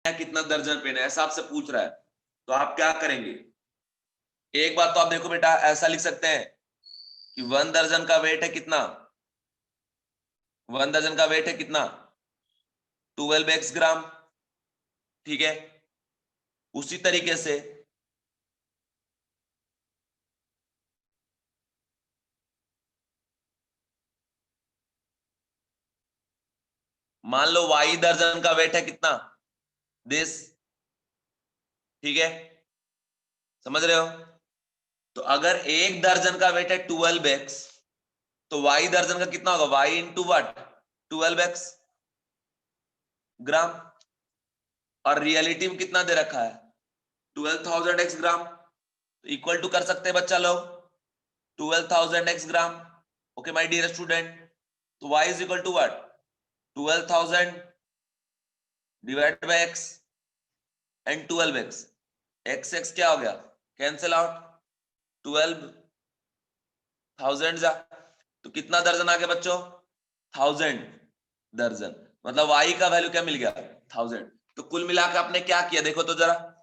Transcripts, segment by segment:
कितना दर्जन पेन है, ऐसा आपसे पूछ रहा है, तो आप क्या करेंगे? एक बात तो आप देखो बेटा, ऐसा लिख सकते हैं कि 1 दर्जन का वेट है कितना, 1 दर्जन का वेट है कितना, 12x ग्राम। ठीक है, उसी तरीके से मान लो y दर्जन का वेट है कितना, दिस। ठीक है, समझ रहे हो? तो अगर एक दर्जन का वेट है 12x, तो y दर्जन का कितना होगा, y इंटू वट, 12x ग्राम। और रियलिटी में कितना दे रखा है, 12,000 x ग्राम। तो इक्वल टू कर सकते हैं बच्चा लोग 12,000 x ग्राम। ओके माय डियर स्टूडेंट, तो y is equal to what, 12,000 divide by x and 12x, x क्या हो गया, कैंसिल आउट, 12,000 जा, तो कितना दर्जन आ गया बच्चों, 1000 दर्जन। मतलब y का वैल्यू क्या मिल गया, 1000। तो कुल मिलाकर आपने क्या किया देखो तो जरा,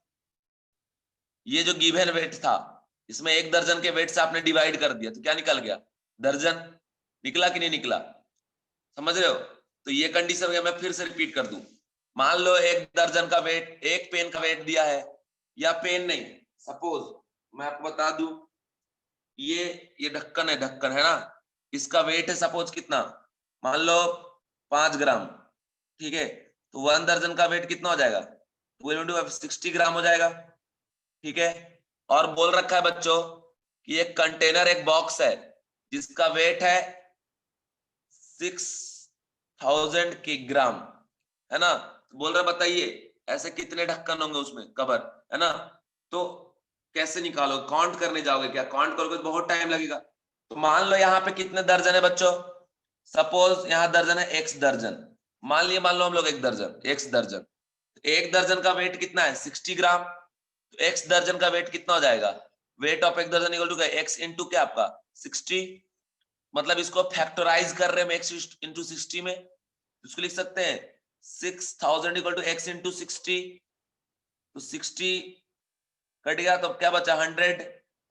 ये जो गिवन वेट था इसमें एक दर्जन के वेट से आपने डिवाइड कर दिया, तो क्या निकल गया, दर्जन। निकला कि नहीं निकला, समझ रहे हो? तो ये कंडीशन मैं फिर से रिपीट कर दूं, मान लो एक दर्जन का वेट, एक पेन का वेट दिया है, या पेन नहीं, सपोज मैं आपको बता दूं, ये ढक्कन है, ढक्कन है ना, इसका वेट है सपोज कितना, मान लो 5 ग्राम। ठीक है, तो 1 दर्जन का वेट कितना हो जाएगा, 60 ग्राम हो जाएगा। ठीक है, और बोल रखा है बच्चों कि एक कंटेनर, एक बॉक्स है जिसका वेट है 6,000 किग्राम, है ना। तो बोल रहा बताइए ऐसे कितने ढक्कन होंगे उसमें, कवर, है ना। तो कैसे निकालो, काउंट करने जाओगे क्या, काउंट करोगे तो बहुत टाइम लगेगा। तो मान लो यहाँ पे कितने दर्जन है बच्चों, सपोज यहाँ दर्जन है x दर्जन, मान लो हम लोग एक दर्जन, x दर्जन, एक दर्जन का वेट कितना है 60 ग्राम, तो x दर्जन का वेट कितना हो जाएगा, वेट ऑफ एक दर्जन इक्वल टू x इंटू क्या आपका 60। मतलब इसको फैक्टराइज कर रहे हैं x इंटू 60 में, इसको लिख सकते हैं 6,000 इक्वल टू x इंटू 60। तो 60 कट गया तो क्या बचा 100,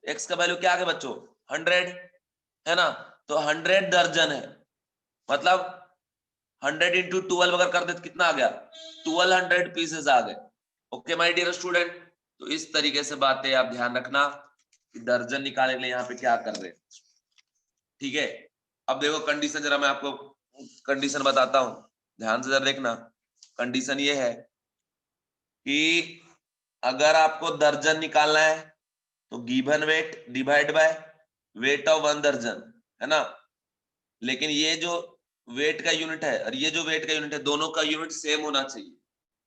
x का वैल्यू क्या आ गया बच्चों 100, है ना। तो 100 दर्जन है, मतलब 100 इंटू 12 अगर कर दे तो कितना आ गया, 1200 पीसेस आ गए। ओके माय डियर स्टूडेंट, तो इस तरीके से बातें आप ध्यान रखना कि दर्जन निकालने के लिए यहाँ पे क्या कर रहे हैं। ठीक है, अब देखो कंडीशन, जरा मैं आपको कंडीशन बताता हूं, ध्यान से जरा देखना। कंडीशन ये है कि अगर आपको दर्जन निकालना है तो given weight divide by weight of 1 दर्जन, है ना। लेकिन ये जो वेट का यूनिट है और ये जो वेट का यूनिट है, दोनों का यूनिट सेम होना चाहिए,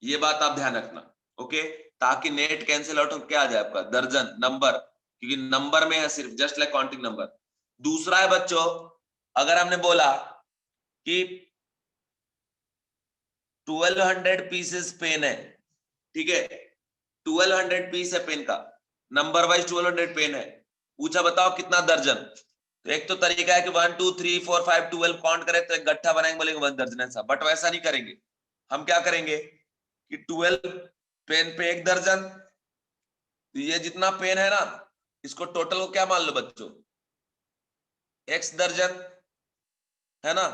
ये बात आप ध्यान रखना। ओके, ताकि नेट कैंसिल आउट होकर क्या आ जाए आपका दर्जन नंबर, क्योंकि नंबर में है सिर्फ, जस्ट लाइक काउंटिंग नंबर। दूसरा है बच्चों, अगर हमने बोला कि 1200 पीसेस पेन है, ठीक है, 1200 पीस है पेन का, नंबर वाइज 1200 पेन है, पूछा बताओ कितना दर्जन। तो एक तो तरीका है कि 1 2 3 4 5 12 काउंट करें तो एक गट्ठा बनाएंगे, बोलेंगे 1 दर्जन ऐसा, बट वैसा नहीं करेंगे। हम क्या करेंगे कि 12 पेन पे एक दर्जन, तो ये जितना पेन है ना, इसको टोटल को क्या मान लो बच्चों, x दर्जन, है ना।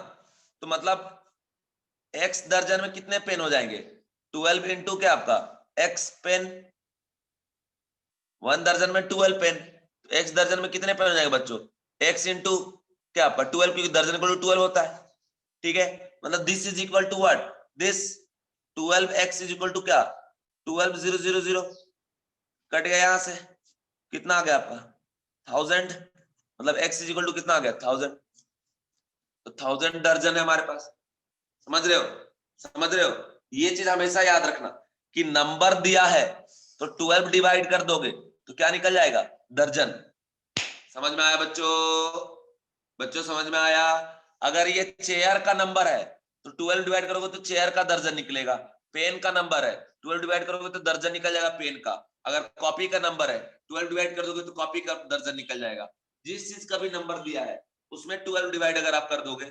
तो मतलब x दर्जन में कितने पेन हो जाएंगे, 12 इंटू क्या आपका x पेन, 1 दर्जन में 12 पेन, तो x दर्जन में कितने पेन हो जाएंगे बच्चों, x इंटू क्या आपका 12, क्योंकि दर्जन इक्वल टू 12 होता है। ठीक है, मतलब this is equal to what, this 12x is equal to क्या 12,000, कट गया यहां से, कितना आ गया आपका 1000, मतलब x इज इक्वल टू कितना आ गया 1000। तो 1000 दर्जन है हमारे पास, समझ रहे हो, समझ रहे हो। ये चीज हमेशा याद रखना कि नंबर दिया है तो 12 डिवाइड कर दोगे तो क्या निकल जाएगा, दर्जन। समझ में आया बच्चों, बच्चों समझ में आया। अगर ये चेयर का नंबर है तो 12 डिवाइड करोगे तो चेयर का दर्जन निकलेगा, पेन का नंबर है 12 डिवाइड करोगे तो दर्जन निकल जाएगा पेन का, अगर कॉपी का नंबर है 12 डिवाइड कर दोगे तो कॉपी का दर्जन निकल जाएगा। जिस चीज का भी नंबर दिया है उसमें 12 डिवाइड अगर आप कर दोगे,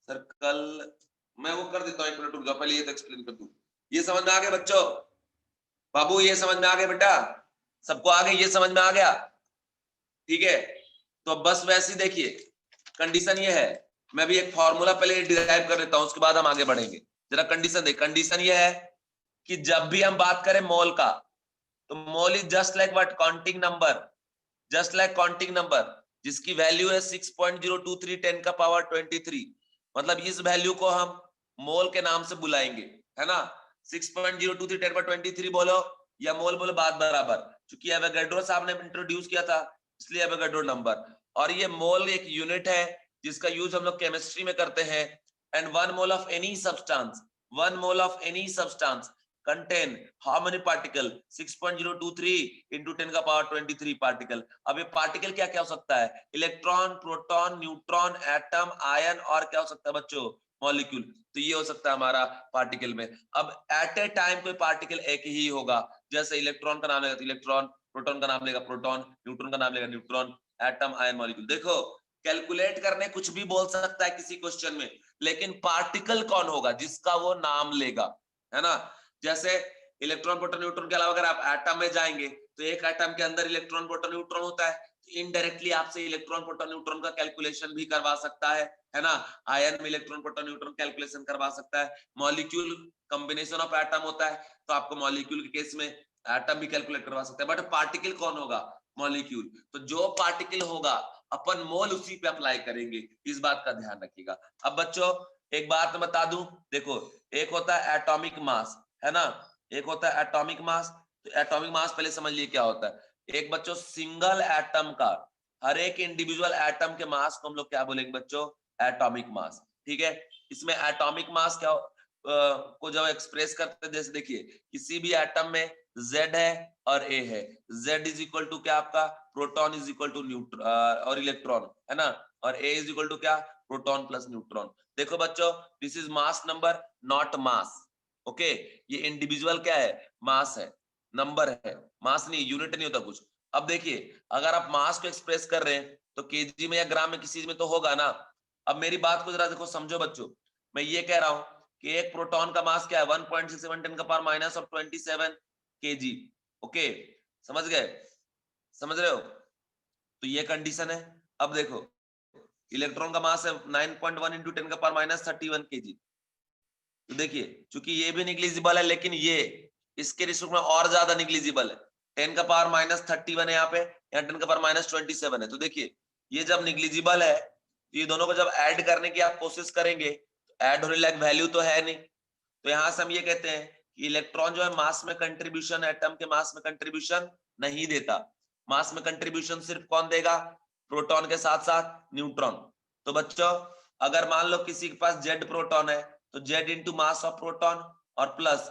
सर्कल मैं वो कर देता हूँ, 1 मिनट रुक जाओ, पहले ये तो एक्सप्लेन कर दूं। ये समझ में आ गया बच्चों? बाबू ये समझ में आ गया बेटा? सबको आ गया? ये समझ में आ गया? ठीक है, तो बस वैसे ही देखिए कंडीशन ये है, मैं भी एक फॉर्मूला पहले डिराइव कर लेता हूं, उसके बाद हम आगे बढ़ेंगे। जरा कंडीशन देख, कंडीशन ये है कि जब भी हम बात करें मोल का, तो mole is just like what, counting number, just like counting number, जिसकी वैल्यू है 6.023 10 का पावर 23। मतलब इस वैल्यू को हम मोल के नाम से बुलाएंगे, है ना। 6.023 10 पर 23 बोलो या मोल बोलो, बात बराबर। क्योंकि एवोगाड्रो साहब ने इंट्रोड्यूस किया था, इसलिए एवोगाड्रो नंबर। और ये मोल एक यूनिट है जिसका यूज हम लोग केमिस्ट्री में करते हैं। And 1 mole of any substance, 1 mole of any substance contain how many particle, 6.023 into 10 का पावर 23 पार्टिकल। अब ये पार्टिकल क्या क्या हो सकता है, electron, proton, neutron, atom, ion, और क्या हो सकता है बच्चों, मॉलिक्यूल। तो ये हो सकता है हमारा पार्टिकल में। अब एट ए टाइम कोई पार्टिकल एक ही होगा, जैसे इलेक्ट्रॉन का नाम लेगा तो इलेक्ट्रॉन, प्रोटॉन का नाम लेगा प्रोटॉन, न्यूट्रॉन का नाम लेगा न्यूट्रॉन, एटम, आयन, मॉलिक्यूल। देखो कैलकुलेट करने कुछ भी बोल सकता है किसी क्वेश्चन में, लेकिन पार्टिकल कौन होगा, जिसका वो नाम लेगा, है ना। जैसे इलेक्ट्रॉन, प्रोटॉन, न्यूट्रॉन के अलावा अगर आप एटम में जाएंगे तो एक एटम के अंदर इलेक्ट्रॉन, प्रोटॉन, न्यूट्रॉन होता है, इनडायरेक्टली आपसे इलेक्ट्रॉन, प्रोटॉन, न्यूट्रॉन का कैलकुलेशन भी करवा सकता है ना। आयन में इलेक्ट्रॉन, प्रोटॉन, न्यूट्रॉन कैलकुलेशन करवा सकता है। मॉलिक्यूल कॉम्बिनेशन ऑफ एटम होता है, तो आपको मॉलिक्यूल के केस में एटम भी कैलकुलेट करवा सकता है। बट पार्टिकल कौन होगा, मॉलिक्यूल। तो जो पार्टिकल होगा अपन मोल उसी पे अप्लाई करेंगे, इस बात का ध्यान रखिएगा। अब बच्चों एक बात बता दूं, देखो एक होता है एटॉमिक मास, है ना, एक होता है एटॉमिक मास। तो एटॉमिक मास पहले समझ लिए क्या होता है। एक बच्चों सिंगल एटम का, हर एक इंडिविजुअल एटम के मास को हम लोग क्या बोलेंगे बच्चों, एटॉमिक मास। ठीक है, इसमें एटॉमिक मास क्या को जब एक्सप्रेस करते हैं, जैसे देखिए किसी भी एटम में Z है और A है, Z इज इक्वल टू क्या आपका, proton is equal to neutron और इलेक्ट्रॉन, है ना, और A इज इक्वल टू क्या, प्रोटॉन प्लस न्यूट्रॉन। देखो बच्चों this is mass number not mass, okay. ये इंडिविजुअल क्या है, मास है, नंबर है, मास नहीं, यूनिट नहीं होता कुछ। अब देखिए अगर आप मास को एक्सप्रेस कर रहे हैं तो केजी में या ग्राम में किसी में तो होगा ना। अब मेरी बात को जरा देखो, समझो बच्चों, मैं ये कह रहा हूं कि एक प्रोटॉन का मास क्या है, 1.67 10 का power minus of 27 KG, okay, समझ गए, समझ रहे हो। तो ये कंडीशन है। अब देखो इलेक्ट्रॉन का मास है 9.1 इंटू 10 का पावर माइनस 31 केजी। तो देखिए चूंकि ये भी निग्लिजिबल है, लेकिन ये इसके रिस्पेक्ट में और ज्यादा निग्लिजिबल है, 10 का पावर माइनस 31 है यहाँ पे, यहाँ 10 का पावर माइनस 27 है। तो देखिए ये जब निग्लिजिबल है, तो ये दोनों को जब ऐड करने की आप कोशिश करेंगे तो ऐड होने लायक वैल्यू तो है नहीं। तो यहां से हम ये कहते हैं कि इलेक्ट्रॉन जो है मास में कंट्रीब्यूशन, एटम के मास में कंट्रीब्यूशन नहीं देता। मास में कंट्रीब्यूशन सिर्फ कौन देगा, प्रोटॉन के साथ साथ न्यूट्रॉन। तो बच्चों अगर मान लो किसी के पास जेड प्रोटॉन है, तो Z into mass of proton, और प्लस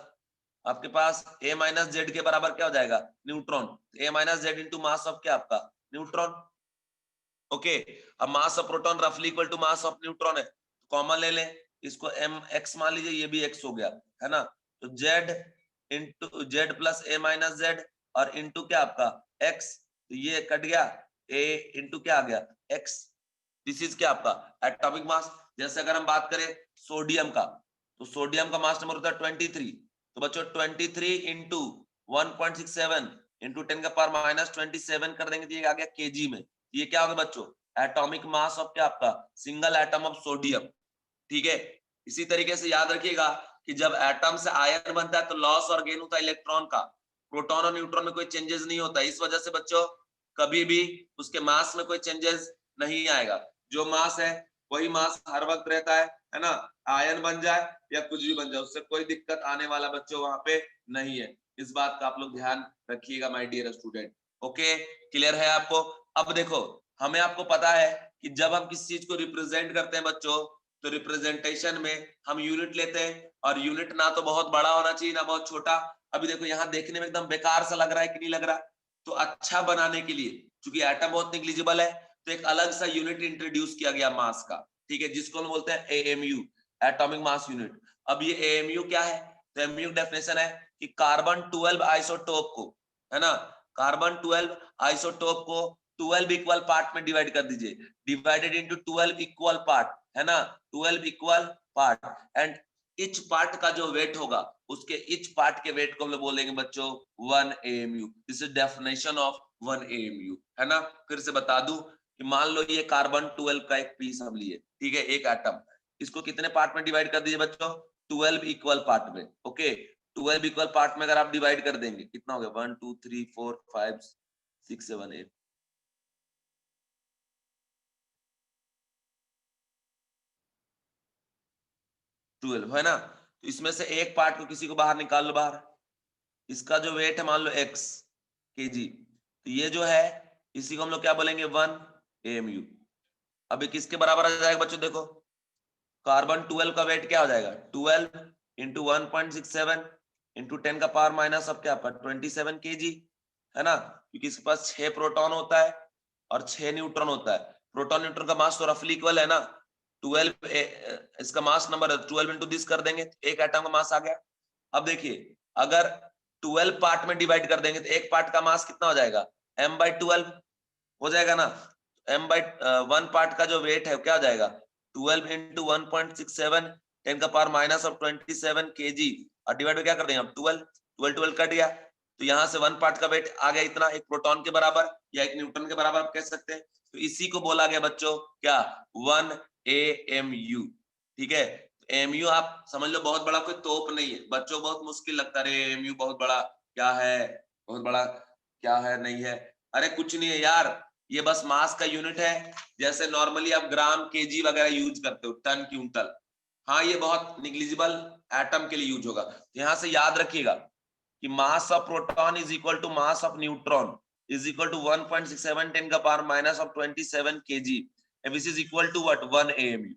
आपके पास ए माइनस जेड के बराबर क्या हो जाएगा, neutron. A minus Z into mass of क्या आपका, न्यूट्रॉन, ओके। अब मास ऑफ प्रोटॉन रफली equal to mass of neutron है, कॉमन ले लें, इसको एम एक्स मान लीजिए, ये भी एक्स हो गया, है ना। तो जेड इंटू जेड प्लस ए माइनस जेड और इंटू क्या आपका एक्स, तो ये कट गया, ए इंटू क्या आ गया, एक्स। दिस इज क्या आपका एटॉमिक मास। जैसे अगर हम बात करें सोडियम का, तो सोडियम का मास नंबर होता है 23। तो बच्चों 23 इंटू 1.67 इंटू 10 का पावर माइनस 27 कर देंगे तो ये आ गया केजी में। ये क्या होगा बच्चों, एटॉमिक मास ऑफ क्या आपका, सिंगल एटम ऑफ सोडियम। ठीक है, इसी तरीके से याद रखिएगा कि जब एटम से आयन बनता है तो लॉस और गेन होता है इलेक्ट्रॉन का, प्रोटॉन और न्यूट्रॉन में कोई चेंजेस नहीं होता। इस वजह से बच्चों कभी भी उसके मास में कोई चेंजेस नहीं आएगा, जो मास है वही मास हर वक्त रहता है ना। आयन बन जाए या कुछ भी बन जाए, उससे कोई दिक्कत आने वाला बच्चों वहां पे नहीं है। इस बात का आप लोग ध्यान रखिएगा my dear student, okay, clear है आपको। अब देखो हमें आपको पता है कि जब हम किसी चीज को रिप्रेजेंट करते हैं बच्चों, तो रिप्रेजेंटेशन में हम यूनिट लेते हैं, और यूनिट ना तो बहुत बड़ा होना चाहिए ना बहुत छोटा। अभी देखो यहाँ देखने में एकदम बेकार सा लग रहा है कि नहीं लग रहा, तो अच्छा बनाने के लिए क्योंकि एटम बहुत निग्लिजिबल है, तो एक अलग सा यूनिट इंट्रोड्यूस किया गया मास का, ठीक है, जिसको हम बोलते हैं एएमयू, एटॉमिक मास यूनिट। अब ये एएमयू क्या है, तो एएमयू डेफिनेशन है कि कार्बन 12 आइसोटोप को, है ना, कार्बन 12 आइसोटोप को 12 इक्वल पार्ट में डिवाइड कर दीजिए, डिवाइडेड इनटू 12 इक्वल पार्ट, है ना, 12 equal part, and each part का जो वेट होगा उसके इच पार्ट के वेट को हम लोग बोलेंगे बच्चों 1 AMU। This is definition of 1 AMU, है ना। फिर से बता दूं कि मान लो ये कार्बन 12 का एक पीस हम लिए, ठीक है, एक एटम, इसको कितने पार्ट में डिवाइड कर दीजिए बच्चों, 12 इक्वल पार्ट में। ओके, 12 इक्वल पार्ट में अगर आप डिवाइड कर देंगे कितना हो गया, 1 2 3 4 5 6 7 8, 12 है ना। तो इसमें से एक पार्ट को किसी को बाहर निकाल लो बाहर, इसका जो वेट है मान लो x kg, तो ये जो है इसी को हम लोग क्या बोलेंगे 1 AMU। अभी किसके बराबर आ जाएगा बच्चों, देखो कार्बन 12 का वेट क्या हो जाएगा, 12 इंटू 1.67 इंटू 10 का पावर माइनस अब क्या आपका 27 kg, है ना, क्योंकि इसके पास 6 प्रोटॉन होता है और 6 न्यूट्रॉन होता है। प्रोटॉन न्यूट्रॉन का मास तो रफली इक्वल है ना, 12 इसका मास नंबर है, 12 इंटू दिस कर देंगे तो एक एटम का मास आ गया। अब देखिए अगर 12 पार्ट में डिवाइड कर देंगे तो एक पार्ट का मास कितना हो जाएगा, m/12 हो जाएगा ना। m/1 पार्ट का जो वेट है क्या हो जाएगा, 12 इंटू 1.67 10 का पावर माइनस ऑफ 27 kg, और डिवाइड क्या कर देंगे हम 12, 12 कट गया, तो यहाँ से 1 पार्ट का वेट आ गया इतना, एक प्रोटॉन के बराबर या एक न्यूट्रॉन के बराबर आप कह सकते हैं। तो इसी को बोला गया बच्चों क्या, 1 AMU, ठीक है। AMU आप समझ लो बहुत बड़ा कोई तोप नहीं है बच्चों, बहुत मुश्किल लगता है AMU बहुत बड़ा क्या है, बहुत बड़ा क्या है नहीं है, अरे कुछ नहीं है यार, ये बस मास का यूनिट है, जैसे नॉर्मली आप ग्राम केजी वगैरह यूज करते हो, टन क्विंटल, हाँ ये बहुत निग्लिजिबल एटम के लिए यूज होगा। तो यहाँ से याद रखिएगा कि mass of proton is equal to mass of neutron is equal to 1.67 10 का power minus of 27 kg, which is equal to what 1 AMU,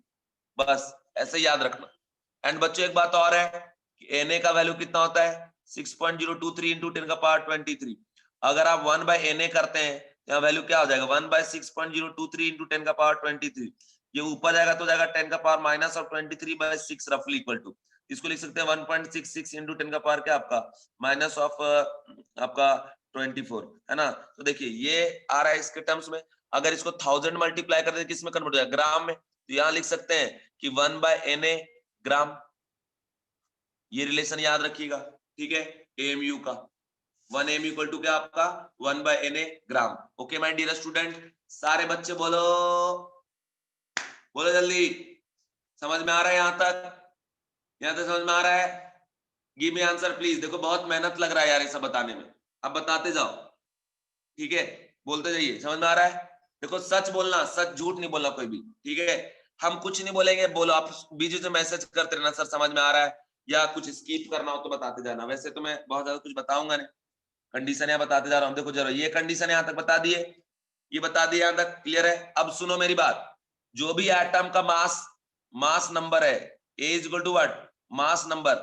बस ऐसे याद रखना। एंड बच्चों एक बात और है कि Na का वैल्यू कितना होता है 6.023 इंटू 10 का पावर 23, अगर आप 1 बाय Na करते हैं यहाँ वैल्यू क्या हो जाएगा 1 बाय 6.023 इंटू 10 का पावर 23, ये ऊपर जाएगा तो जाएगा 10 का पावर माइनस ऑफ 23 बाय 6 रफली इक्वल टू, इसको लिख सकते हैं 1.66 इंटू 10 का पावर क्या आपका माइनस ऑफ आपका 24, है ना। तो देखिए ये आ रहा है इसके टर्म्स में, अगर इसको 1000 मल्टीप्लाई कर दे किस में कन्वर्ट हो जाएगा, ग्राम में, तो यहाँ लिख सकते हैं कि 1 बाय Na ग्राम, ये रिलेशन याद रखिएगा, ठीक है, AMU का 1 AMU इक्वल टू क्या आपका 1 bye Na gram. Okay my dear student, सारे बच्चे बोलो, बोलो जल्दी, समझ में आ रहा है यहाँ तक, यहाँ तक समझ में आ रहा है, गिव मी आंसर प्लीज। देखो बहुत मेहनत लग रहा है यार ये सब बताने में, अब बताते जाओ, ठीक है, बोलते जाइए, समझ में आ रहा है। देखो सच बोलना, सच झूठ नहीं बोलना कोई भी, ठीक है, हम कुछ नहीं बोलेंगे, बोलो आप बीच में मैसेज करते रहना सर समझ में आ रहा है, या कुछ स्किप करना हो तो बताते जाना, वैसे तो मैं बहुत ज्यादा कुछ बताऊंगा नहीं, कंडीशन यहाँ बताते जा रहा हूँ। देखो जरा ये कंडीशन यहाँ तक बता दिए, ये बता दिए, यहाँ तक क्लियर है। अब सुनो मेरी बात, जो भी एटम का मास नंबर है A is equal to what mass number,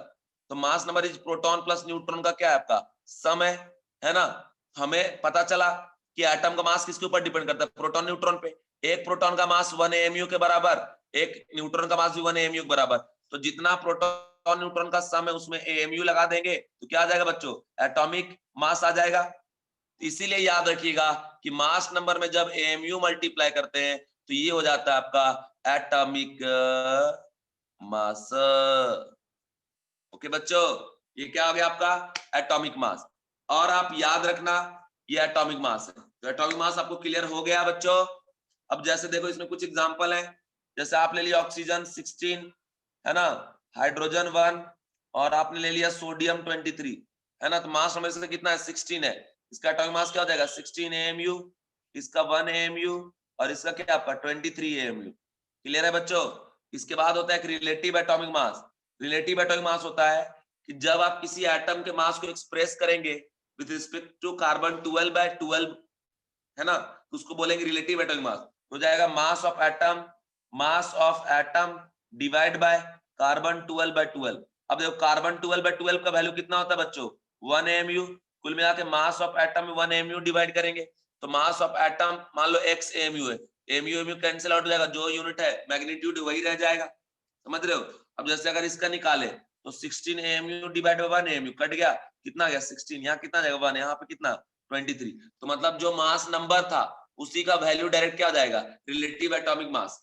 तो mass number is proton plus neutron का क्या है आपका सम है ना। हमें पता चला कि एटम का मास किसके ऊपर डिपेंड करता है, प्रोटॉन न्यूट्रॉन पे, एक प्रोटॉन का मास 1 AMU के बराबर, एक न्यूट्रॉन का मास भी 1 AMU के बराबर, तो जितना प्रोटॉन न्यूट्रॉन का सम है उसमें AMU लगा देंगे तो क्या आ जाएगा बच्चों, एटॉमिक मास आ जाएगा। इसीलिए याद रखिएगा कि मास नंबर में जब AMU मल्टीप्लाई करते हैं तो ये हो जाता है आपका एटॉमिक मास। ओके बच्चों, ये क्या हो गया आपका एटॉमिक मास, और आप याद रखना ये एटॉमिक मास है, तो एटॉमिक मास आपको क्लियर हो गया बच्चों। अब जैसे देखो इसमें कुछ एग्जांपल है, जैसे आपने लिया ऑक्सीजन 16, है ना, हाइड्रोजन 1, और आपने ले लिया सोडियम 23, है ना, तो मास नंबर इसका कितना है 16 है, इसका एटॉमिक मास क्या हो जाएगा 16 AMU, इसका 1 AMU, और इसका क्या आपका 23 AMU। क्लियर है बच्चों। इसके बाद होता है relative atomic mass. Relative atomic mass होता है कि जब आप किसी एटम के मास को एक्सप्रेस करेंगे विद रिस्पेक्ट टू कार्बन 12/12, है ना, तो उसको बोलेंगे रिलेटिव एटॉमिक मास, हो जाएगा mass of atom divide by carbon 12/12। अब देखो कार्बन 12/12 का वैल्यू कितना होता है बच्चों 1 AMU, कुल मिला के मास ऑफ एटम में 1 AMU डिवाइड करेंगे तो मास ऑफ एटम मान लो x AMU है, AMU कैंसिल आउट हो जाएगा, जो यूनिट है मैग्नीट्यूड वही रह जाएगा, समझ रहे हो। अब जैसे अगर इसका निकाले तो 16 AMU divide by 1 AMU cut गया, कितना गया 16, यहाँ कितना जाएगा 1, यहाँ पे कितना 23, तो मतलब जो मास नंबर था उसी का वैल्यू डायरेक्ट क्या हो जाएगा रिलेटिव एटॉमिक मास।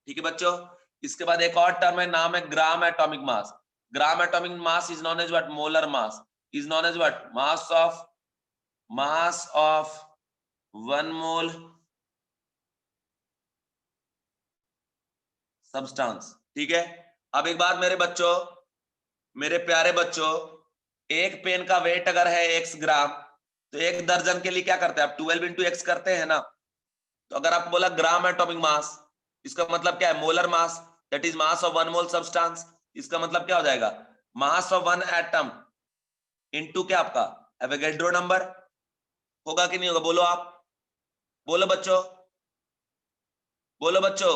ठीक है बच्चों, इसके बाद एक और टर्म है, नाम है gram atomic mass. Gram atomic mass is known as what? Molar mass is known as what? Mass of 1 mole substance. ठीक है, अब एक बात मेरे बच्चों, मेरे प्यारे बच्चों, एक पेन का वेट अगर है x ग्राम, तो एक दर्जन के लिए क्या करते हैं आप? 12 इंटू एक्स करते हैं ना। तो अगर आप बोला ग्राम एटॉमिक मास, इसका मतलब क्या है? Molar mass, that is mass of 1 mole substance. इसका मतलब क्या हो जाएगा? मास ऑफ 1 एटम इनटू क्या आपका? Avogadro number. होगा कि नहीं होगा? बोलो आप, बोलो बच्चों, बोलो बच्चों,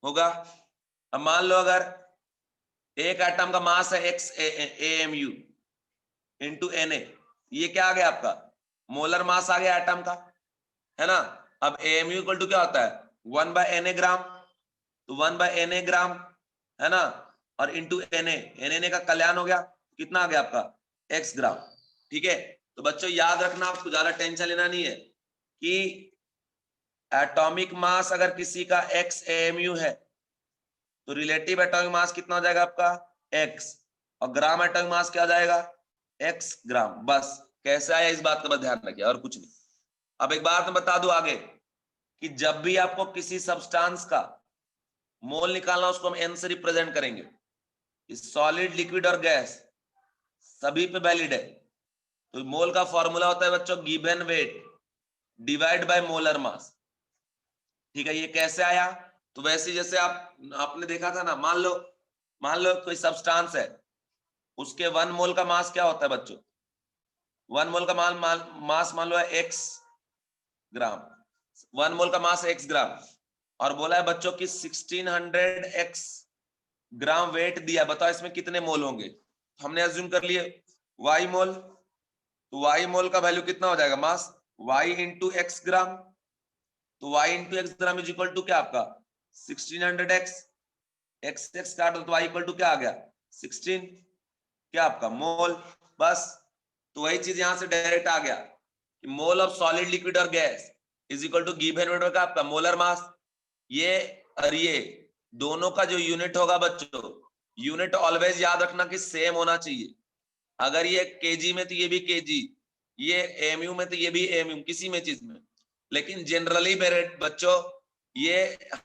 होगा। अब मान लो अगर एक एटम का मास है x AMU इंटू Na, ये क्या आ गया आपका? मोलर मास आ गया एटम का, है ना। अब AMU इक्वल टू क्या होता है? 1 बाय Na ग्राम, तो 1 बाय Na ग्राम, है ना, और इंटू Na का कल्याण हो गया, कितना आ गया आपका? x ग्राम। ठीक है, तो बच्चों याद रखना, आपको ज्यादा टेंशन लेना नहीं है कि एटॉमिक मास अगर किसी का x AMU है तो रिलेटिव एटॉमिक मास कितना हो जाएगा आपका? x, और ग्राम एटॉमिक मास क्या हो जाएगा? x ग्राम। बस कैसे आया इस बात का बस ध्यान रखिए, और कुछ नहीं। अब एक बात मैं बता दूं आगे, कि जब भी आपको किसी सब्सटेंस का मोल निकालना, उसको हम n से रिप्रेजेंट करेंगे। सॉलिड, लिक्विड और गैस सभी पे वैलिड है। तो मोल का फॉर्मूला होता है बच्चों given weight divide by molar मास। ठीक है, ये कैसे आया? तो वैसे जैसे आपने देखा था ना, मान लो कोई सब्सटेंस है, उसके 1 मोल का मास क्या होता है बच्चों? 1 मोल का मास मान लो है x ग्राम, 1 मोल का मास x ग्राम, और बोला है बच्चों कि 1600 x ग्राम वेट दिया, बताओ इसमें कितने मोल होंगे? हमने अज्यूम कर लिए y मोल, तो y मोल का वैल्यू कितना हो जाएगा? Mass y into x gram, तो y into x gram is equal to क्या आपका? 1600x, x काट दो तो y इक्वल टू क्या आ गया? 16, क्या आपका? मोल। बस, तो वही चीज यहां से डायरेक्ट आ गया कि मोल ऑफ सॉलिड, लिक्विड और gas is equal to given weight का आपका मोलर मास। ये और ये दोनों का जो यूनिट होगा बच्चों, यूनिट ऑलवेज याद रखना कि सेम होना चाहिए। अगर ये केजी में तो ये भी केजी, ये एमयू में तो ये भी एमयू, किसी में चीज में। लेकिन जनरली मेरे बच्चों ये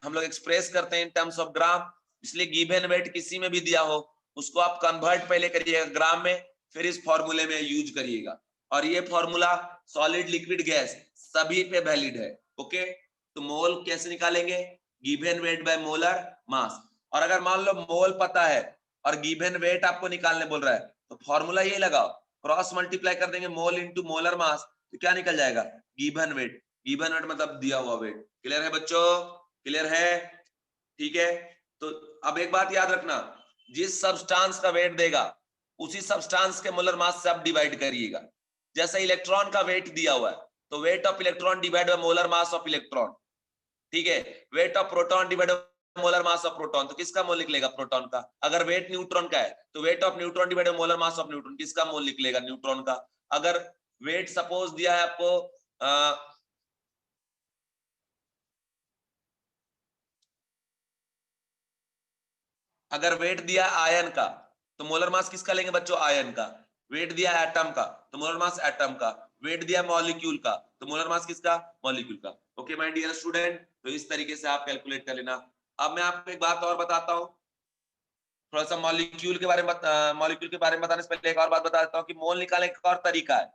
हम लोग एक्सप्रेस करते हैं इन टर्म्स ऑफ ग्राम, इसलिए गिवन वेट किसी में भी दिया हो उसको आप कन्वर्ट पहले करिएगा ग्राम में, फिर इस फॉर्मूले में यूज करिएगा। और ये फॉर्मूला सॉलिड, लिक्विड, गैस सभी पे वैलिड है। ओके, तो मोल कैसे निकालेंगे? Given weight by molar mass. और अगर मान लो मोल पता है और गिवन वेट आपको निकालने बोल रहा है, तो फॉर्मूला ये लगाओ, क्रॉस मल्टीप्लाई कर देंगे मोल इंटू मोलर मास, तो क्या निकल जाएगा? Given weight. गिवन वेट मतलब दिया हुआ वेट। क्लियर है बच्चों? क्लियर है? ठीक है, तो अब एक बात याद रखना, जिस सब्सटेंस का वेट देगा उसी सब्सटेंस के मोलर मास से आप डिवाइड करिएगा। जैसे इलेक्ट्रॉन का वेट दिया हुआ है, तो wait of electron divide by molar mass of electron. ठीक है, weight of proton divide molar mass of proton, तो किसका मोल निकलेगा? प्रोटॉन का। अगर वेट न्यूट्रॉन का है तो weight of neutron divide by molar mass of neutron, किसका मोल निकलेगा? न्यूट्रॉन का। अगर वेट सपोज दिया है आपको अगर वेट दिया आयन का, तो मोलर मास किसका लेंगे बच्चों? आयन का। वेट दिया एटम का, तो मोलर मास एटम का। वेट दिया मॉलिक्यूल का, तो मोलर मास किसका? मॉलिक्यूल का। ओके माय डियर स्टूडेंट, तो इस तरीके से आप कैलकुलेट कर लेना। अब मैं आपको एक बात और बताता हूं, थोड़ा सा मॉलिक्यूल के बारे में बताने से पहले एक और बात बता देता हूँ कि मोल निकालने का और तरीका है,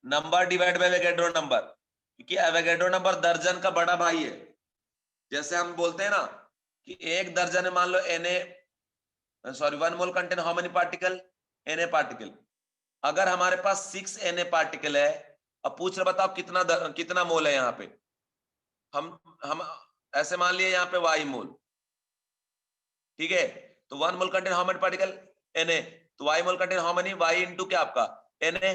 number divide by Avogadro number. क्योंकि एवोगैड्रो नंबर दर्जन का बड़ा भाई है। जैसे हम बोलते हैं ना कि एक दर्जन है, मान लो one mole contain how many particle? Na particle. अगर हमारे पास 6 Na पार्टिकल है, अब पूछ रहे बताओ कितना मोल है यहाँ पे? हम ऐसे मान लिए यहाँ पे y मोल, ठीक है, तो 1 mole contain how many particle? Na, तो y mole contain how many? y into क्या आपका? Na,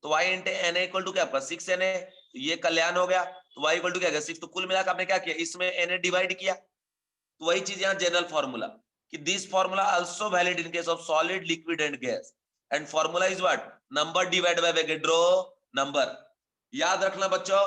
तो y into Na equal to क्या आपका? 6 Na, तो ये कल्याण हो गया, तो y इक्वल टू क्या गया? 6। तो कुल मिलाकर आपने क्या किया? इसमें Na डिवाइड किया। तो वही चीज यहाँ जनरल फॉर्मूला, कि this formula also valid in case of solid, liquid and gas, and formula is what? Number divide by Avogadro number. याद रखना बच्चों,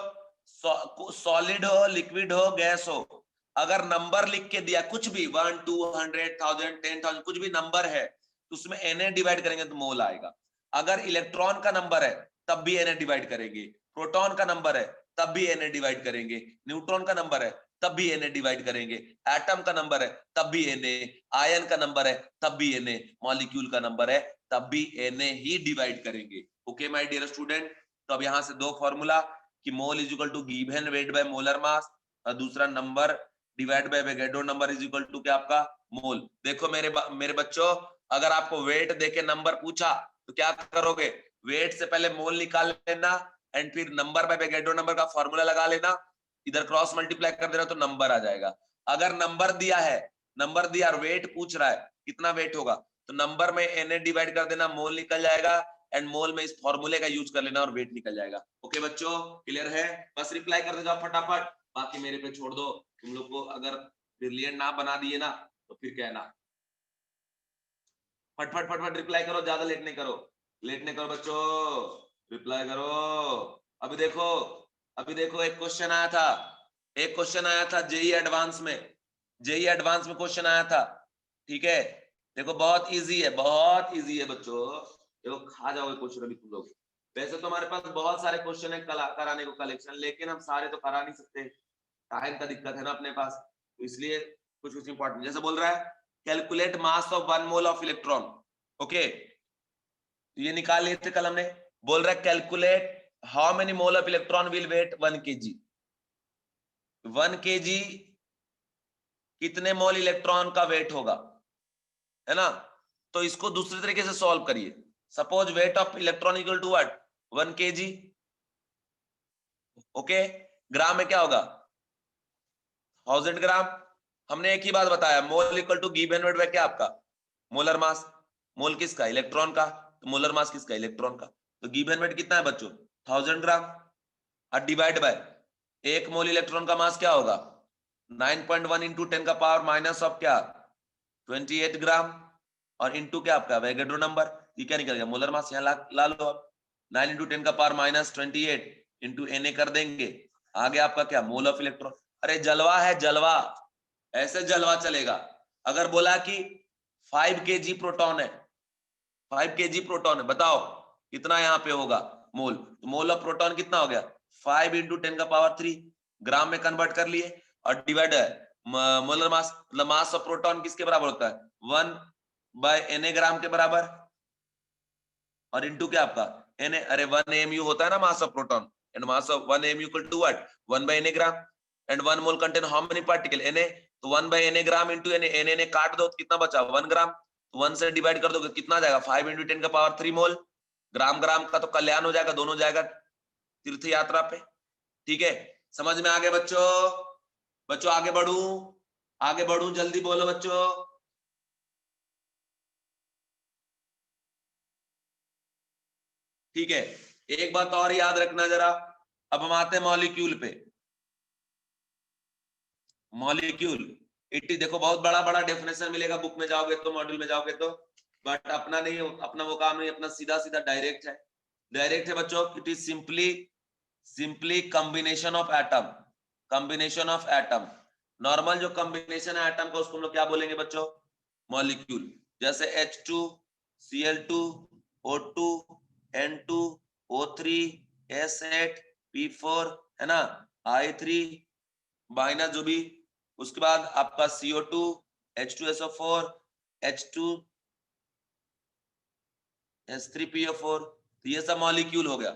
सॉलिड हो, लिक्विड हो, गैस हो, अगर नंबर लिख के दिया कुछ भी 1 200 1000 10,000 कुछ भी नंबर है तो उसमें Na डिवाइड करेंगे तो मोल आएगा। अगर इलेक्ट्रॉन का नंबर है तब भी Na डिवाइड करेंगे, प्रोटॉन का नंबर है तब भी Na डिवाइड करेंगे, न्यूट्रॉन का नंबर है तब भी Na डिवाइड करेंगे, एटम का नंबर है तब भी Na, आयन का नंबर है तब भी Na, मॉलिक्यूल का नंबर है तब भी Na ही डिवाइड करेंगे। ओके माय डियर स्टूडेंट, तो अब यहां से दो फॉर्मूला कि mole is equal to given weight by molar mass और दूसरा number divide by Avogadro number is equal to क्या आपका मोल। देखो मेरे बच्चों, अगर आपको वेट देके नंबर पूछा तो क्या करोगे, वेट से पहले मोल निकाल लेना एंड फिर नंबर बाय एवोगैड्रो नंबर का फॉर्मूला लगा लेना, इधर क्रॉस मल्टीप्लाई कर देना तो नंबर आ जाएगा। अगर नंबर दिया है, नंबर दिया और वेट पूछ रहा है कितना वेट होगा, तो नंबर में Na डिवाइड कर देना, मोल निकल जाएगा एंड मोल में इस फॉर्मूले का यूज कर लेना और वेट निकल जाएगा। ओके बच्चों, क्लियर है? बस रिप्लाई कर दे जाओ फटाफट, बाकी मेरे पे छोड़ दो। तुम लोग को अगर ब्रिलियंट ना बना दिए ना तो फिर कहना। फटफट फटफट रिप्लाई करो, ज्यादा लेट नहीं करो, लेट नहीं करो बच्चों, रिप्लाई करो। अभी देखो, अभी देखो एक क्वेश्चन आया था, एक क्वेश्चन आया था जेई एडवांस में, जेई एडवांस में क्वेश्चन आया था, ठीक है? देखो बहुत इजी है, बहुत इजी है बच्चों, देखो खा जाओगे क्वेश्चन अभी तुम लोग। वैसे तो हमारे पास बहुत सारे क्वेश्चन है कराने को कलेक्शन, लेकिन हम सारे तो करा नहीं सकते, टाइम का दिक्कत है ना अपने पास, तो इसलिए कुछ कुछ इंपॉर्टेंट जैसे बोल रहा है calculate mass of 1 mole of electron. Okay, ये निकाल लिए थे कल हमने। बोल रहा है calculate how many mole of electron will weight 1 kg, 1 kg कितने मोल इलेक्ट्रॉन का वेट होगा, है ना? तो इसको दूसरे तरीके से सॉल्व करिए। Suppose weight of electron equal to what, 1 kg। Okay, gram में क्या होगा, 1000 ग्राम। हमने एक ही बात बताया, mole equal to given weight by क्या आपका मोलर मास, मोल किसका, इलेक्ट्रॉन का, तो मोलर मास किसका, इलेक्ट्रॉन का। तो गिवन वेट कितना है बच्चों, 1000 ग्राम, और डिवाइड बाय एक मोल इलेक्ट्रॉन का मास क्या होगा, 9.1 इंटू 10 का पावर माइनस ऑफ क्या 28 ग्राम, और इंटू क्या आपका एवोगैड्रो नंबर, ये क्या निकल गया मोलर मास, यहाँ ला लो आप, 9 इंटू 10 का पावर माइनस 28 इंटू Na कर देंगे, आगे आपका क्या मोल ऑफ इलेक्ट्रॉन। अरे जलवा है जलवा, ऐसे जलवा चलेगा। अगर बोला कि 5 kg प्रोटॉन है, 5 kg प्रोटॉन है, बताओ कितना यहाँ पे होगा मोल, तो मोल ऑफ प्रोटॉन कितना हो गया 5 इंटू 10 का पावर 3, ग्राम में कन्वर्ट कर लिए, और डिवाइड है मोलर मास, मतलब मास ऑफ प्रोटॉन किसके बराबर होता है 1 बाय Na ग्राम के बराबर, और इंटू क्या आपका Na, अरे 1 mu होता है ना mass of proton, and mass of 1 mu equal to what 1 bye Na gram, and 1 mole contain how many particle Na, तो 1 बाय Na ग्राम इंटू Na काट दो तो कितना बचा 1 ग्राम, तो 1 से डिवाइड कर दोगे कितना आ जाएगा 5 इंटू 10 का पावर 3 मोल, ग्राम ग्राम का तो कल्याण हो जाएगा, दोनों जाएगा तीर्थ यात्रा पे। ठीक है, समझ में आ गया बच्चों? बच्चों आगे बढ़ू, आगे बढ़ू, जल्दी बोलो बच्चों। ठीक है, एक बात और याद रखना जरा, अब हम आते हैं मॉलिक्यूल पे। मॉलिक्यूल इट देखो बहुत बड़ा बड़ा डेफिनेशन मिलेगा बुक में जाओगे तो, मॉड्यूल में जाओगे तो, बट अपना नहीं, अपना वो काम नहीं, अपना सीधा सीधा डायरेक्ट है, डायरेक्ट है बच्चों। It is simply combination of atom, combination of atom, normal जो कॉम्बिनेशन है एटम का उसको हम लोग क्या बोलेंगे बच्चों, मॉलिक्यूल। जैसे H2 Cl2 O2 N2 O3 S8 P4 है ना, I3 माइनस जो भी, उसके बाद आपका CO2 H2SO4 H2 S3PO4, तो ये सब मॉलिक्यूल हो गया।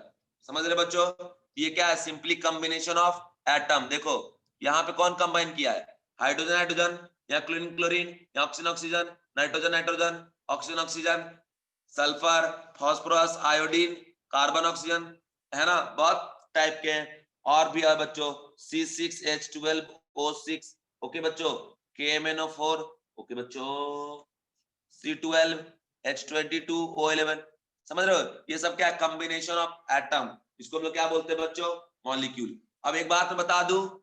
समझ रहे बच्चों? ये क्या है, सिंपली कॉम्बिनेशन ऑफ एटम। देखो यहाँ पे कौन कंबाइन किया है, हाइड्रोजन हाइड्रोजन, या क्लोरीन क्लोरीन, या oxygen oxygen, nitrogen nitrogen, oxygen oxygen, sulphur phosphorus iodine, carbon oxygen, है ना, बहुत टाइप के हैं। और भी है बच्चों, C6H12O6, ओके बच्चों, KMnO4, ओके बच्चों, C12H22O11, समझ रहे हो? ये सब क्या है, कॉम्बिनेशन ऑफ एटम, इसको हम लोग क्या बोलते हैं बच्चों, मॉलिक्यूल। अब एक बात मैं बता दूं,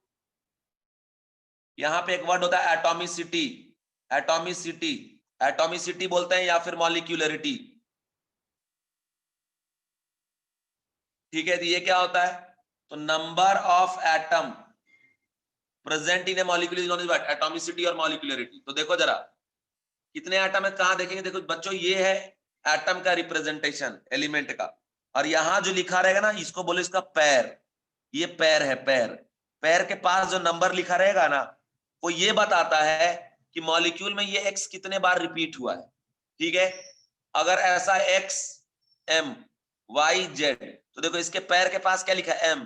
यहाँ पे एक वर्ड होता है एटॉमिसिटी, एटॉमिसिटी, एटॉमिसिटी बोलते हैं या फिर मॉलिक्यूलरिटी। ठीक है, तो ये क्या होता है, तो number of atom present in a molecule is known as what, atomicity और मॉलिक्यूलरिटी। तो देखो जरा कितने एटम है, कहां देखेंगे, देखो बच्चों ये है एटम का रिप्रेजेंटेशन एलिमेंट का, और यहां जो लिखा रहेगा ना इसको बोले इसका पैर, ये पैर है, पैर, पैर के पास जो नंबर लिखा रहेगा ना वो ये बताता है कि मॉलिक्यूल में ये एक्स कितने बार रिपीट हुआ है। ठीक है, अगर ऐसा एक्स एम वाई जेड, तो देखो इसके पैर के पास क्या लिखा है एम,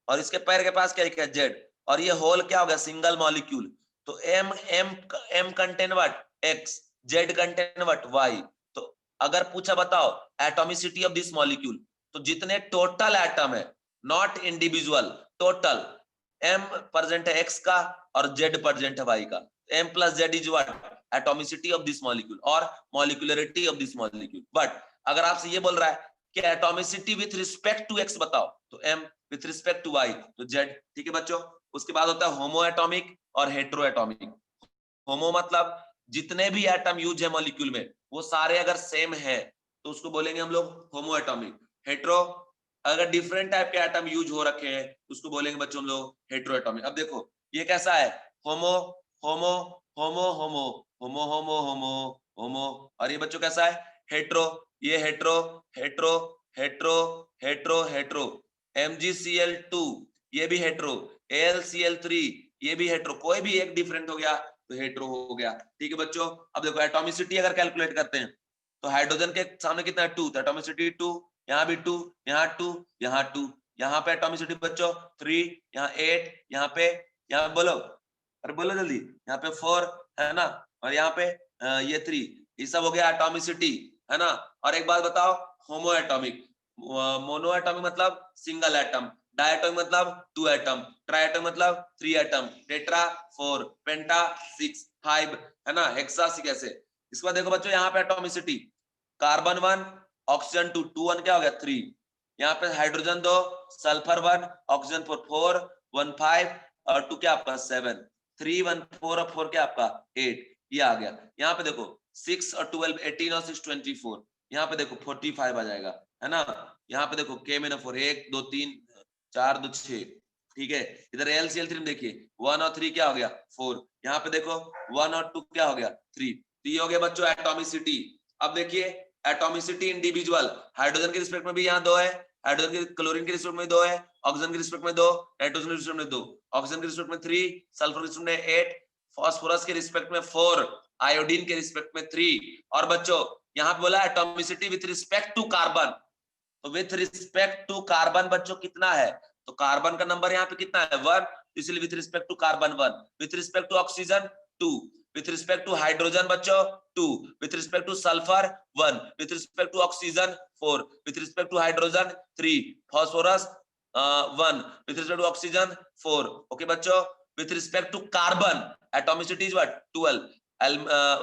और इसके पैर के पास क्या लिखा है जेड, और ये होल क्या हो गया सिंगल मॉलिक्यूल। तो M M M contain what X, Z contain what Y. तो अगर पूछा बताओ एटॉमिसिटी ऑफ दिस मॉलिक्यूल, तो जितने टोटल एटम है not individual, total M present है एक्स का और जेड प्रेजेंट है वाई का, M plus Z is what atomicity of this molecule और molecularity of this molecule. But अगर आपसे ये बोल रहा है कि atomicity with respect to X बताओ, तो M with respect to Y तो जेड। ठीक है बच्चों, उसके बाद होता है होमो एटॉमिक और हेट्रो एटॉमिक। होमो मतलब जितने भी एटम यूज है मॉलिक्यूल में वो सारे अगर सेम है तो उसको बोलेंगे हम लोग होमो एटॉमिक। हेट्रो अगर डिफरेंट टाइप के एटम यूज हो रखे हैं तो उसको बोलेंगे बच्चों हम लोग हेट्रो एटॉमिक। अब देखो ये कैसा है, होमो होमो होमो होमो होमो होमो होमो होमो, और ये बच्चों कैसा है हेट्रो, ये hetero hetero hetero hetero hetero. MgCl2 ये भी हेट्रो, AlCl3 ये भी हेट्रो, कोई भी एक डिफरेंट हो गया तो हेट्रो हो गया। ठीक है बच्चों, अब देखो एटॉमिसिटी अगर कैलकुलेट करते हैं तो हाइड्रोजन के सामने कितना है 2, तो एटॉमिसिटी 2, यहाँ भी 2, यहाँ 2, यहाँ 2, यहाँ पे एटॉमिसिटी बच्चों 3, यहाँ 8, यहाँ पे, यहाँ बोलो, अरे बोलो जल्दी, यहाँ पे 4 है ना, और यहाँ पे ये 3, ये सब हो गया एटॉमिसिटी है ना। और एक बात बताओ होमो एटॉमिक, मोनो एटॉमिक मतलब सिंगल एटम, डायटोमिक मतलब 2 एटम, ट्राइएटॉमिक मतलब 3 एटम, टेट्रा 4, पेंटा 6, 5 है ना, हेक्सा 6 ऐसे। इसके बाद देखो बच्चों यहाँ पे एटॉमिसिटी कार्बन 1 ऑक्सीजन 2, 2 1 क्या हो गया 3, यहाँ पे हाइड्रोजन 2 सल्फर 1 ऑक्सीजन 4 1 5 और 2 क्या आपका 7, 3 1 4 और 4 क्या आपका 8, ये आ गया। यहाँ पे देखो 6 और 12 18 और 6 24, यहाँ पे देखो 45 आ जाएगा है ना। यहाँ पे देखो के में 4 1 2 3 4 2 6, ठीक है। इधर LCl3 में देखिए 1 और 3 क्या हो गया 4, यहाँ पे देखो 1 और 2 क्या हो गया 3, तो ये हो गया बच्चों एटॉमिसिटी। अब देखिए एटॉमिसिटी इंडिविजुअल, हाइड्रोजन के रिस्पेक्ट में भी यहाँ 2 है, हाइड्रोजन के क्लोरीन के रिस्पेक्ट में 2 है, ऑक्सीजन के रिस्पेक्ट में 2, नाइट्रोजन के रिस्पेक्ट में 2, ऑक्सीजन के रिस्पेक्ट में 3, सल्फर के रिस्पेक्ट में 8, फास्फोरस के रिस्पेक्ट में 4, आयोडीन के रिस्पेक्ट में 3। और बच्चों यहाँ पे बोला atomicity with respect to carbon, तो विथ रिस्पेक्ट टू कार्बन बच्चों कितना है, तो कार्बन का नंबर यहाँ पे कितना है 1, इसलिए with respect to carbon 1, with respect to oxygen 2, with respect to hydrogen बच्चों 2, with respect to sulphur 1, with respect to oxygen 4, with respect to hydrogen 3, phosphorus 1, with respect to oxygen 4। Okay बच्चों, with respect to carbon atomicity is what 12,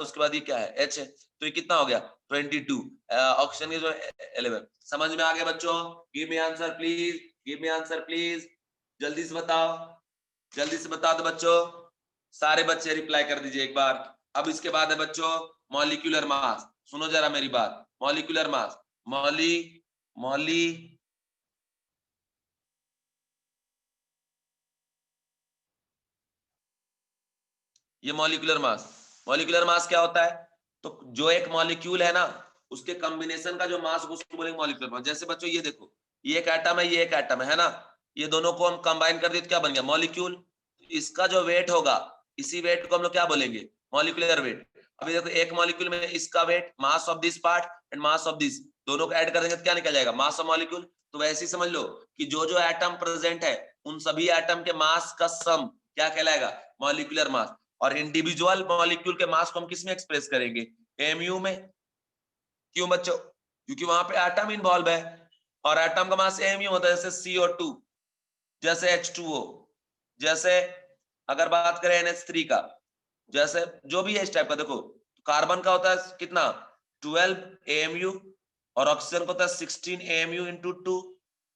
उसके बाद ये क्या है H है, तो ये कितना हो गया 22, ऑक्सीजन की जो 11। समझ में आ गया बच्चों, give me answer please, give me answer please, जल्दी से बताओ, जल्दी से बता दो बच्चों, सारे बच्चे रिप्लाई कर दीजिए एक बार। अब इसके बाद है बच्चों मॉलिक्यूलर मास, सुनो जरा मेरी बात, मॉलिक्यूलर मास, ये मॉलिक्यूलर मास, मॉलिक्यूलर मास क्या होता है, तो जो एक मॉलिक्यूल है ना उसके कॉम्बिनेशन का जो मास उसको बोलेंगे मॉलिक्यूलर मास। जैसे बच्चों ये देखो, ये एक एटम है, ये एक एटम है ना, ये दोनों को हम कंबाइन कर दिए तो क्या बन गया मॉलिक्यूल, इसका जो वेट होगा इसी वेट को हम लोग क्या बोलेंगे मॉलिक्यूलर वेट। अभी देखो एक मॉलिक्यूल में इसका weight mass of this part and mass of this, दोनों को ऐड कर देंगे तो क्या निकल जाएगा मास ऑफ मॉलिक्यूल। तो वैसे ही समझ लो कि जो जो एटम प्रेजेंट है उन सभी एटम के मास का सम क्या कहलाएगा मॉलिक्यूलर मास। और इंडिविजुअल मॉलिक्यूल के मास को हम किस में एक्सप्रेस करेंगे mu में, क्यों बच्चों, क्योंकि वहां पे एटम इन्वॉल्व है और एटम का मास mu होता है, जैसे CO2, जैसे H2O, जैसे अगर बात करें NH3 का, जैसे जो भी है इस टाइप का। देखो कार्बन का होता है कितना 12 AMU और ऑक्सीजन का होता है 16 AMU इंटू 2,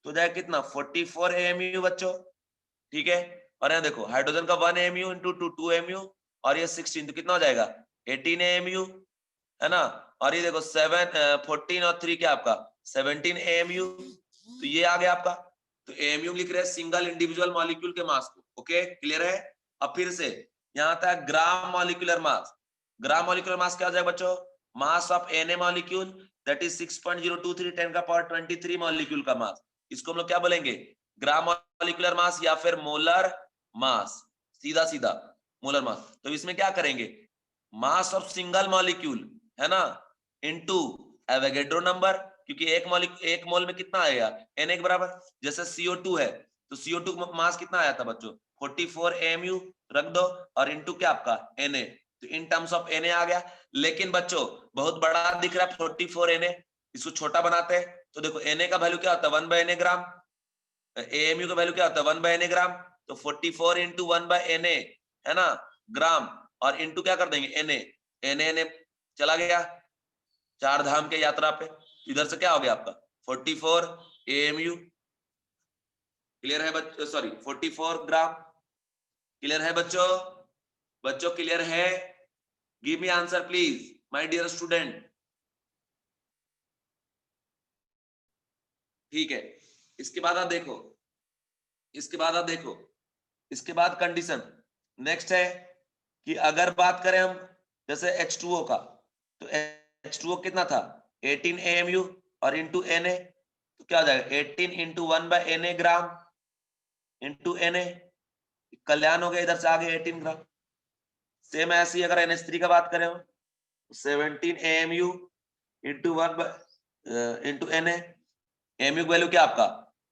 तो जाए कितना 44 AMU बच्चों, ठीक है। और यहाँ देखो हाइड्रोजन का 1 AMU इंटू 2 AMU और ये 16, तो कितना हो जाएगा 18 AMU है ना। और ये देखो 7 14 और 3 क्या आपका 17 AMU, तो ये आ गया आपका। तो एएमयू लिख रहे हैं सिंगल इंडिविजुअल मॉलिक्यूल के मास को। ओके, क्लियर है। अब फिर से यहाँ आता है gram molecular mass. Gram molecular mass क्या हो जाएगा बच्चों? Mass of Na molecule that is 6.023 10 का पावर 23 मॉलिक्यूल का मास। इसको हम लोग क्या बोलेंगे? ग्राम मॉलिक्यूलर मास या फिर मोलर मास, सीधा सीधा मोलर मास। तो इसमें क्या करेंगे? मास ऑफ सिंगल मॉलिक्यूल है ना इनटू एवोगैड्रो नंबर, क्योंकि एक मोल में कितना आएगा? Na के बराबर। जैसे CO2 है तो CO2 मास कितना आया था बच्चों? 44 AMU रख दो और इनटू क्या आपका Na, तो इन टर्म्स ऑफ Na आ गया। लेकिन बच्चों बहुत बड़ा दिख रहा है 44 Na, इसको छोटा बनाते हैं तो देखो Na का वैल्यू क्या होता है? 1/Na ग्राम। AMU का वैल्यू क्या होता है? 1/Na ग्राम। तो 44 इंटू 1/Na है ना ग्राम, और इनटू क्या कर देंगे? Na चला गया चार धाम के यात्रा पे। इधर से क्या हो गया आपका? 44 AMU। क्लियर है बच्चों? सॉरी 44 ग्राम। क्लियर है बच्चों? बच्चों क्लियर है? Give me answer please my dear student. ठीक है, इसके बाद आप देखो, इसके बाद कंडीशन नेक्स्ट है कि अगर बात करें हम जैसे H2O का, तो H2O कितना था? 18 AMU और इंटू Na, तो क्या हो जाएगा? 18 इंटू 1/Na ग्राम इंटू Na, कल्याण हो गया, इधर से आगे 18 ग्राम। सेम ऐसी अगर NH3 का बात करें 17 AMU into 1 into Na, AMU की वैल्यू क्या आपका?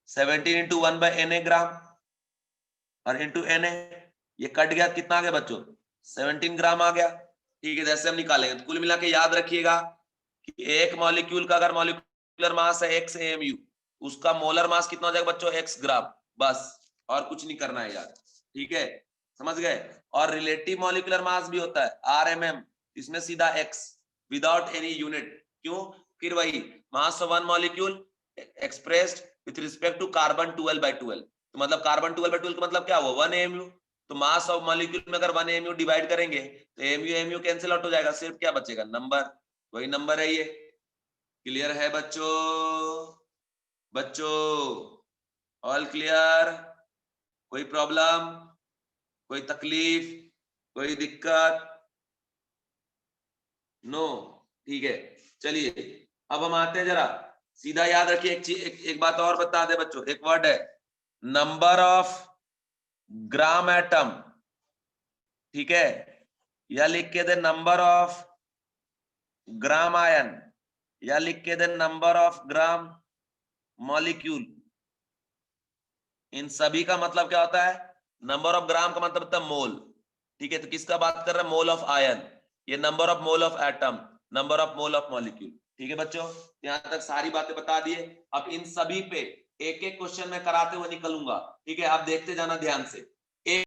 17 इंटू 1/Na ग्राम और इंटू Na, ये कट गया, कितना आ गया बच्चों? 17 ग्राम आ गया। ठीक है, जैसे हम निकालेंगे तो कुल मिला के याद रखिएगा कि एक मॉलिक्यूल का अगर मॉलिक्यूलर मास है x AMU, उसका मोलर मास कितना हो जाएगा बच्चों? x ग्राम, बस और कुछ नहीं करना है यार। ठीक है, समझ गए। और रिलेटिव मॉलिक्यूलर मास भी होता है RMM, इसमें सीधा x विदाउट एनी यूनिट। क्यों? फिर वही mass of one molecule expressed with respect to carbon 12/12। तो मतलब कार्बन 12/12 का मतलब क्या हुआ? 1 AMU। तो मास ऑफ मॉलिक्यूल में अगर 1 AMU डिवाइड करेंगे तो AMU कैंसिल आउट हो जाएगा, सिर्फ क्या बचेगा? नंबर, वही नंबर है ये। क्लियर है बच्चों? All clear? कोई प्रॉब्लम, कोई तकलीफ, कोई दिक्कत? नो? ठीक है, चलिए अब हम आते हैं, जरा सीधा याद रखिए एक चीज, एक बात और बता दे बच्चों, एक वर्ड है नंबर ऑफ ग्राम एटम। ठीक है, या लिख के दे नंबर ऑफ ग्राम आयन, या लिख के दे नंबर ऑफ ग्राम मॉलिक्यूल। इन सभी का मतलब क्या होता है? नंबर ऑफ ग्राम का मतलब होता है मोल। ठीक है, तो किसका बात कर रहे हैं? Mole of ion. ये number of mole of atom, number of mole of molecule. ठीक है बच्चों, यहां तक सारी बातें बता दिए। अब इन सभी पे एक एक क्वेश्चन में कराते हुए निकलूंगा। ठीक है, आप देखते जाना ध्यान से।